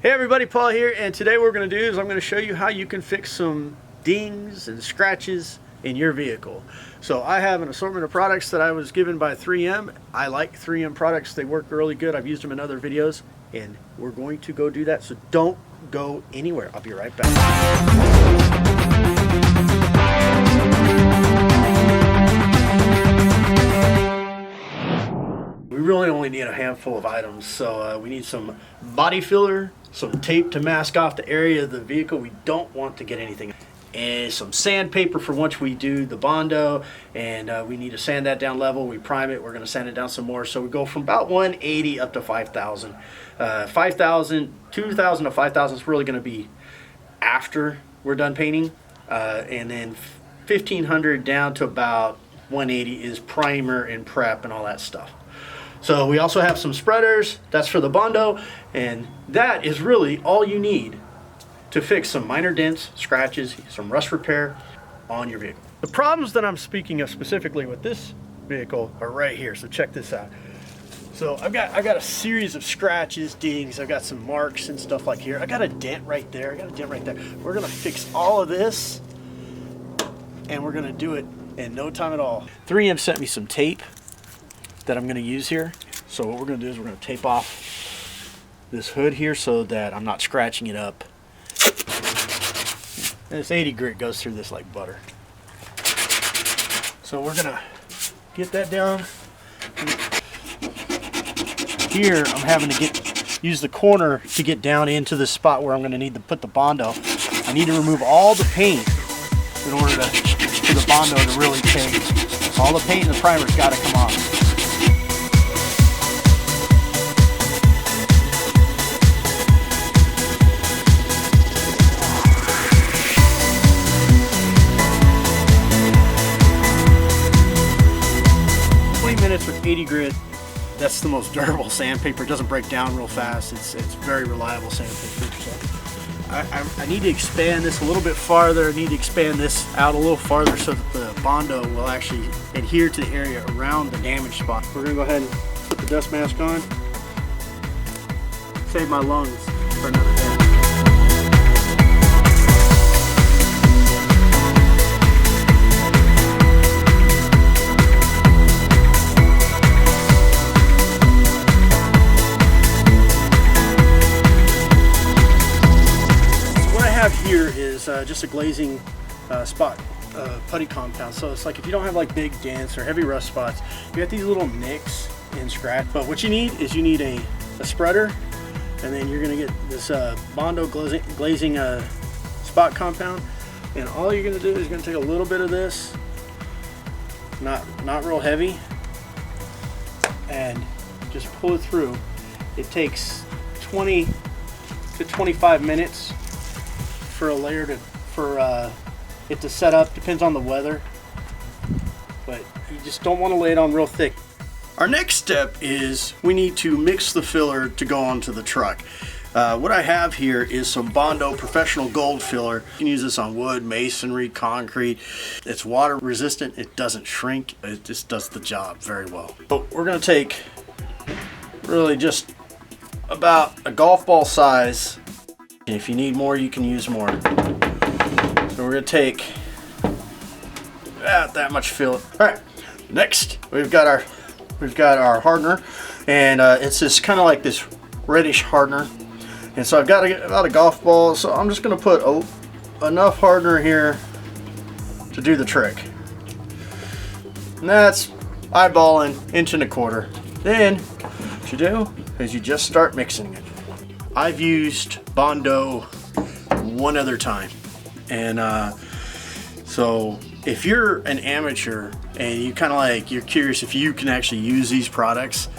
Hey everybody, Paul here, and today what we're going to do is I'm going to show you how you can fix some dings and scratches in your vehicle. So I have an assortment of products that I was given by 3M. I like 3M products. They work really good. I've used them in other videos, and we're going to go do that. So don't go anywhere. I'll be right back. We really only need a handful of items. So we need some body filler, some tape to mask off the area of the vehicle we don't want to get anything, and some sandpaper for once we do the Bondo, and we need to sand that down level. We prime it, we're going to sand it down some more, so we go from about 180 up to 5,000. 5,000, 2,000 to 5,000 is really going to be after we're done painting, and then 1,500 down to about 180 is primer and prep and all that stuff. So we also have some spreaders, that's for the Bondo, and that is really all you need to fix some minor dents, scratches, some rust repair on your vehicle. The problems that I'm speaking of specifically with this vehicle are right here, so check this out. So I've got a series of scratches, dings, I've got some marks and stuff like here. I got a dent right there, We're gonna fix all of this, and we're gonna do it in no time at all. 3M sent me some tape that I'm going to use here. So what we're going to do is we're going to tape off this hood here so that I'm not scratching it up. And this 80 grit goes through this like butter. So we're going to get that down. Here I'm having to use the corner to get down into the spot where I'm going to need to put the Bondo. I need to remove all the paint in order for the Bondo to really take. All the paint and the primer's got to come off. With 80 grit, that's the most durable sandpaper. It doesn't break down real fast. It's very reliable sandpaper. So I need to expand this a little bit farther. I need to expand this out a little farther so that the Bondo will actually adhere to the area around the damaged spot. We're gonna go ahead and put the dust mask on. Save my lungs for another day. Here is just a glazing spot putty compound. So it's like if you don't have like big dents or heavy rust spots, you got these little nicks and scratch. But what you need is a spreader, and then you're gonna get this Bondo glazing spot compound, and all you're gonna do is you're gonna take a little bit of this, not real heavy, and just pull it through. It takes 20 to 25 minutes for a layer it to set up. Depends on the weather, but you just don't want to lay it on real thick. Our next step is we need to mix the filler to go onto the truck. What I have here is some Bondo Professional Gold filler. You can use this on wood, masonry, concrete. It's water resistant, it doesn't shrink, it just does the job very well. So we're going to take really just about a golf ball size. If you need more, you can use more. So we're gonna take that much filler. All right, next we've got our hardener, and it's this kind of like this reddish hardener. And so I've got about a golf ball, so I'm just gonna put enough hardener here to do the trick. And that's eyeballing 1.25 inches. Then what you do is you just start mixing it. I've used Bondo one other time, and so if you're an amateur and you're curious if you can actually use these products,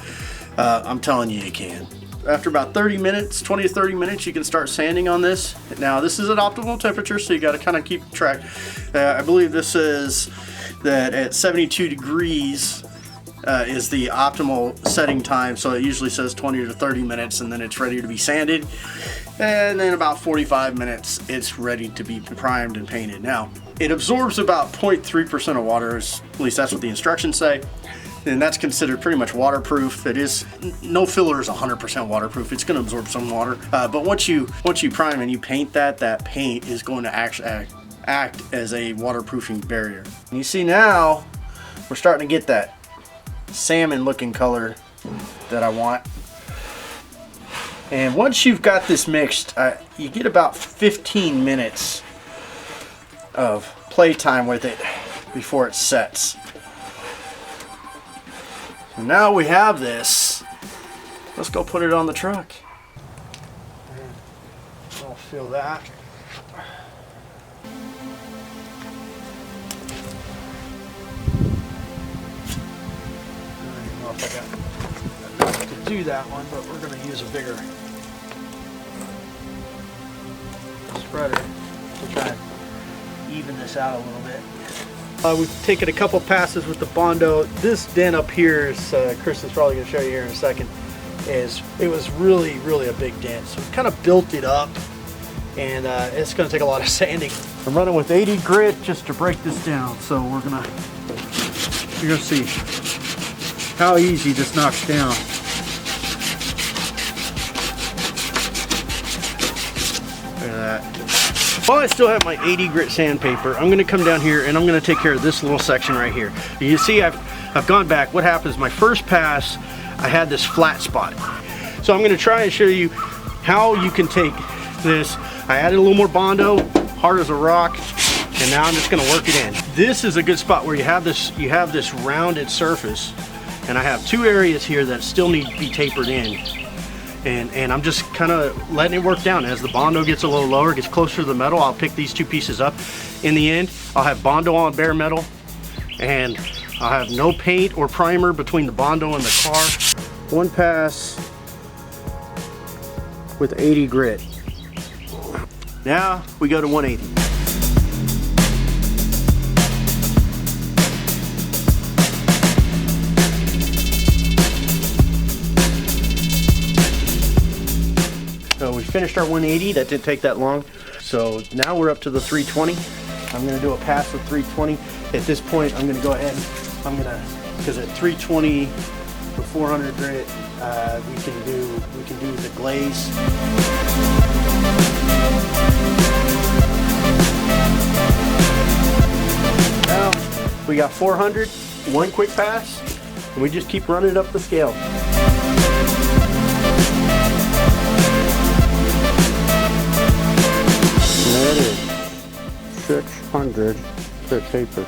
I'm telling you can. After about 20 to 30 minutes, you can start sanding on this. Now this is at optimal temperature, so you got to kind of keep track. I believe this is that at 72 degrees is the optimal setting time, so it usually says 20 to 30 minutes, and then it's ready to be sanded, and then about 45 minutes it's ready to be primed and painted. Now it absorbs about 0.3% of water, at least that's what the instructions say, and that's considered pretty much waterproof. It is, no filler is 100% waterproof. It's going to absorb some water, but once you prime and you paint that paint is going to actually act as a waterproofing barrier. And you see now we're starting to get that salmon looking color that I want. And once you've got this mixed, you get about 15 minutes of playtime with it before it sets. So now we have this. Let's go put it on the truck. I'll feel that. I don't know if I got enough to do that one, but we're going to use a bigger spreader to try and even this out a little bit. We've taken a couple passes with the Bondo. This dent up here is, Chris is probably going to show you here in a second, it was really a big dent. So we kind of built it up, and it's going to take a lot of sanding. I'm running with 80 grit just to break this down. So you're going to see how easy this knocks down. Look at that. While I still have my 80 grit sandpaper, I'm going to come down here and I'm going to take care of this little section right here. You see, I've gone back. What happens, my first pass, I had this flat spot. So I'm going to try and show you how you can take this. I added a little more Bondo, hard as a rock, and now I'm just going to work it in. This is a good spot where you have this rounded surface, and I have two areas here that still need to be tapered in. And I'm just kind of letting it work down. As the Bondo gets a little lower, gets closer to the metal, I'll pick these two pieces up. In the end, I'll have Bondo on bare metal, and I'll have no paint or primer between the Bondo and the car. One pass with 80 grit. Now we go to 180. So we finished our 180, that didn't take that long. So now we're up to the 320. I'm gonna do a pass with 320. At this point, I'm gonna go ahead, because at 320 with 400 grit, we can do the glaze. Now we got 400, one quick pass, and we just keep running it up the scale. There it is, 600 grit paper.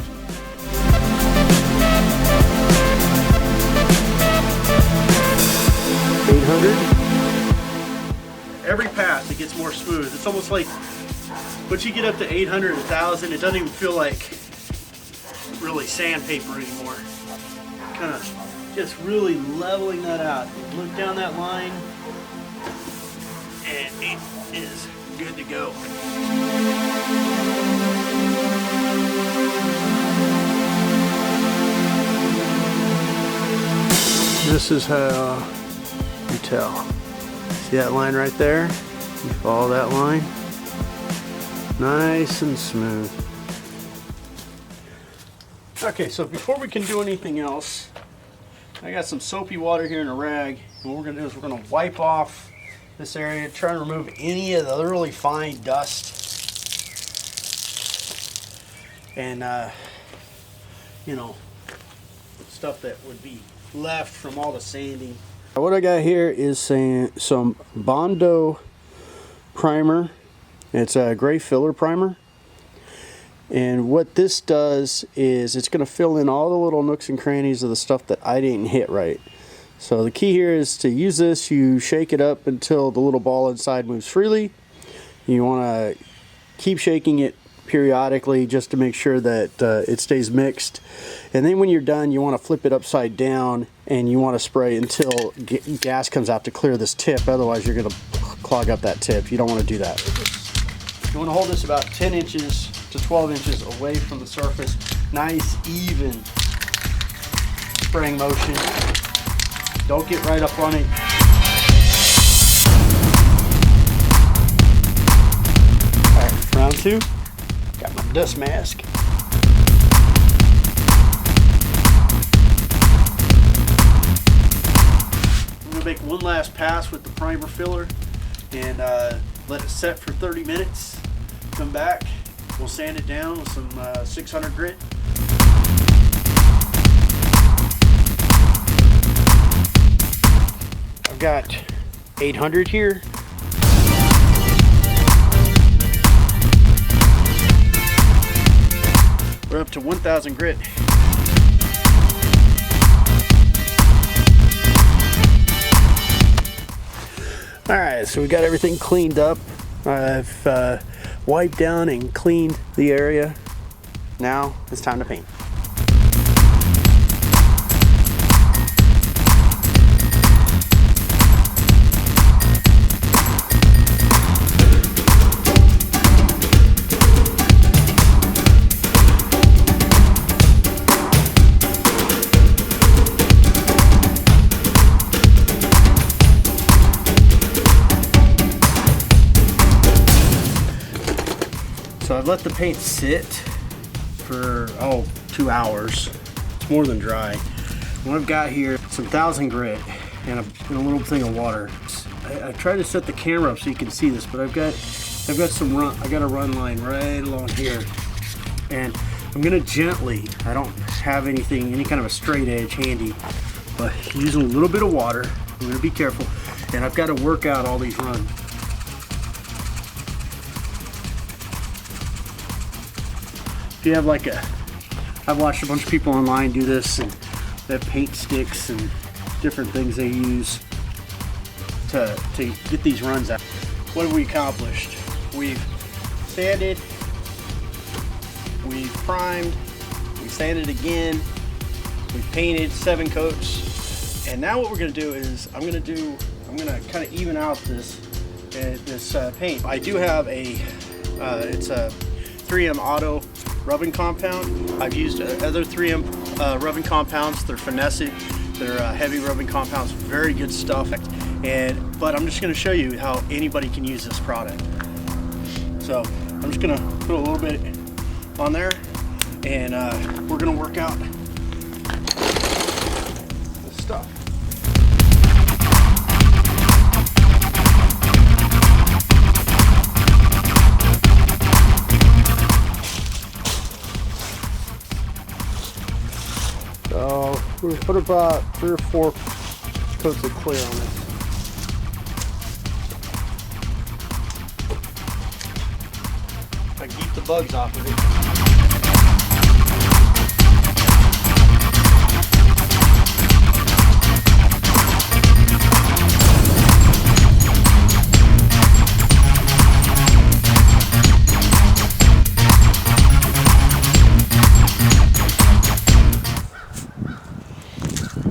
Every pass it gets more smooth. It's almost like once you get up to 800, 1000, it doesn't even feel like really sandpaper anymore. Kind of just really leveling that out. Look down that line, and it is good to go. This is how you tell. See that line right there? You follow that line. Nice and smooth. Okay, so before we can do anything else, I got some soapy water here in a rag, and what we're gonna do is we're gonna wipe off this area, try and remove any of the really fine dust and stuff that would be left from all the sanding. What I got here is some Bondo primer. It's a gray filler primer, and what this does is it's going to fill in all the little nooks and crannies of the stuff that I didn't hit right. So the key here is to use this. You shake it up until the little ball inside moves freely. You want to keep shaking it periodically just to make sure that it stays mixed, and then when you're done you want to flip it upside down and you want to spray until gas comes out to clear this tip. Otherwise you're going to clog up that tip. You don't want to do that. You want to hold this about 10 inches to 12 inches away from the surface. Nice even spraying motion. Don't get right up on it. Alright, round two. Got my dust mask. make one last pass with the primer filler and let it set for 30 minutes. Come back, we'll sand it down with some 600 grit. I've got 800 here. We're up to 1000 grit. Alright, so we got everything cleaned up. I've wiped down and cleaned the area. Now it's time to paint. So I've let the paint sit for 2 hours. It's more than dry. What I've got here, some 1000 grit and a little thing of water. I tried to set the camera up so you can see this, but I've got some run. I got a run line right along here, and I'm gonna gently. I don't have any kind of a straight edge handy, but using a little bit of water. I'm gonna be careful, and I've got to work out all these runs. You have I've watched a bunch of people online do this, and they have paint sticks and different things they use to get these runs out. What have we accomplished? We've sanded, we've primed, we sanded again, we've painted 7 coats, and now what we're gonna do is I'm gonna kind of even out this paint. I do have it's a 3M Auto rubbing compound. I've used other 3M rubbing compounds. They're finessed. They're heavy rubbing compounds. Very good stuff. But I'm just going to show you how anybody can use this product. So I'm just going to put a little bit on there, and we're going to work out this stuff. So we're going to put about 3 or 4 coats of clear on this. I can keep the bugs off of it.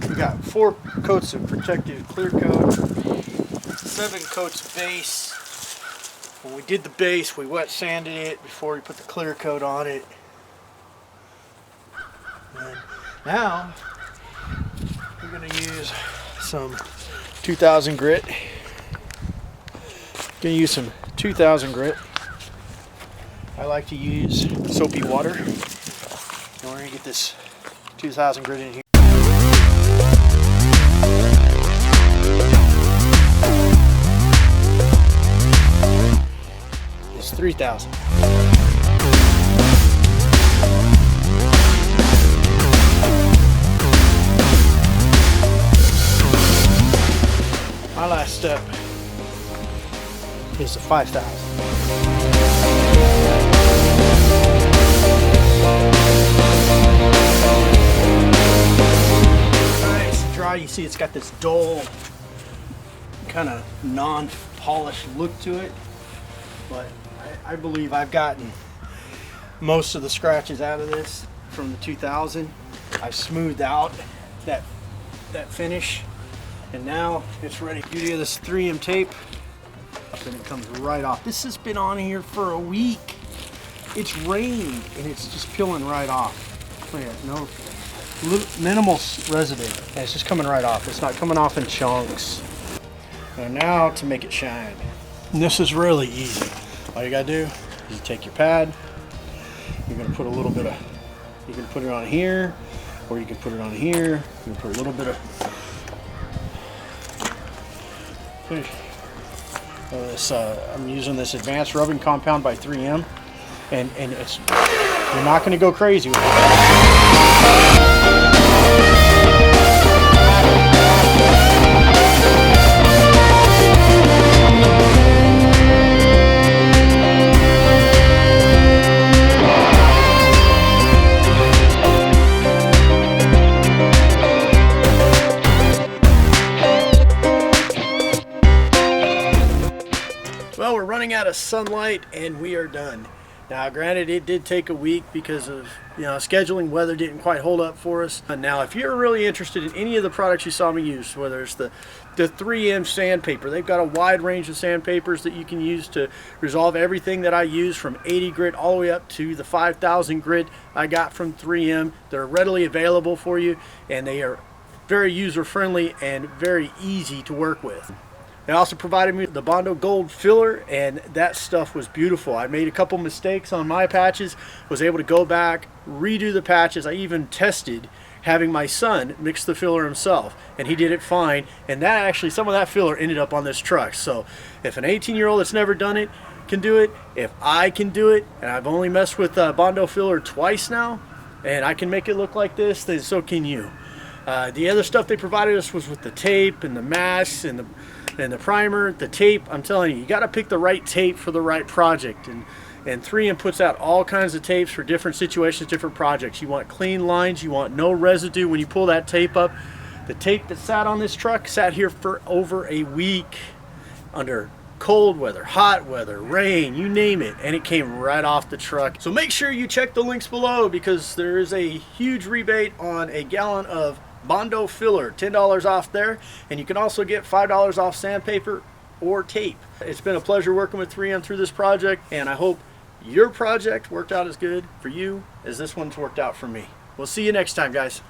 We got 4 coats of protective clear coat, 7 coats of base. When we did the base, we wet sanded it before we put the clear coat on it. And now we're going to use some 2000 grit. Going to use some 2000 grit. I like to use soapy water. And we're going to get this 2000 grit in here. It's 3000. My last step is the 5000. Nice and dry. You see it's got this dull, kind of non-polished look to it, but I believe I've gotten most of the scratches out of this from the 2000. I've smoothed out that finish, and now it's ready. Beauty of this 3M tape, and it comes right off. This has been on here for a week. It's rained and it's just peeling right off. Look at that, no minimal residue, and it's just coming right off. It's not coming off in chunks. And now to make it shine. And this is really easy. All you gotta do is you take your pad, you're gonna put a little bit of, you can put it on here, or you can put it on here, you can put a little bit of finish. I'm using this advanced rubbing compound by 3M, and it's, you're not going to go crazy with it. Well, we're running out of sunlight and we are done. Now, granted, it did take a week because of, scheduling. Weather didn't quite hold up for us. Now, if you're really interested in any of the products you saw me use, whether it's the 3M sandpaper, they've got a wide range of sandpapers that you can use to resolve everything that I use, from 80 grit all the way up to the 5,000 grit I got from 3M. They're readily available for you, and they are very user-friendly and very easy to work with. They also provided me the Bondo Gold filler, and that stuff was beautiful. I made a couple mistakes on my patches, was able to go back, redo the patches. I even tested having my son mix the filler himself, and he did it fine. And that actually, some of that filler ended up on this truck. So if an 18-year-old that's never done it can do it, if I can do it, and I've only messed with Bondo filler twice now, and I can make it look like this, then so can you. The other stuff they provided us was with the tape and the masks and the primer, the tape. I'm telling you, you got to pick the right tape for the right project. And 3M puts out all kinds of tapes for different situations, different projects. You want clean lines, you want no residue when you pull that tape up. The tape that sat on this truck sat here for over a week under cold weather, hot weather, rain, you name it, and it came right off the truck. So make sure you check the links below, because there is a huge rebate on a gallon of Bondo filler, $10 off there, and you can also get $5 off sandpaper or tape. It's been a pleasure working with 3M through this project, and I hope your project worked out as good for you as this one's worked out for me. We'll see you next time, guys.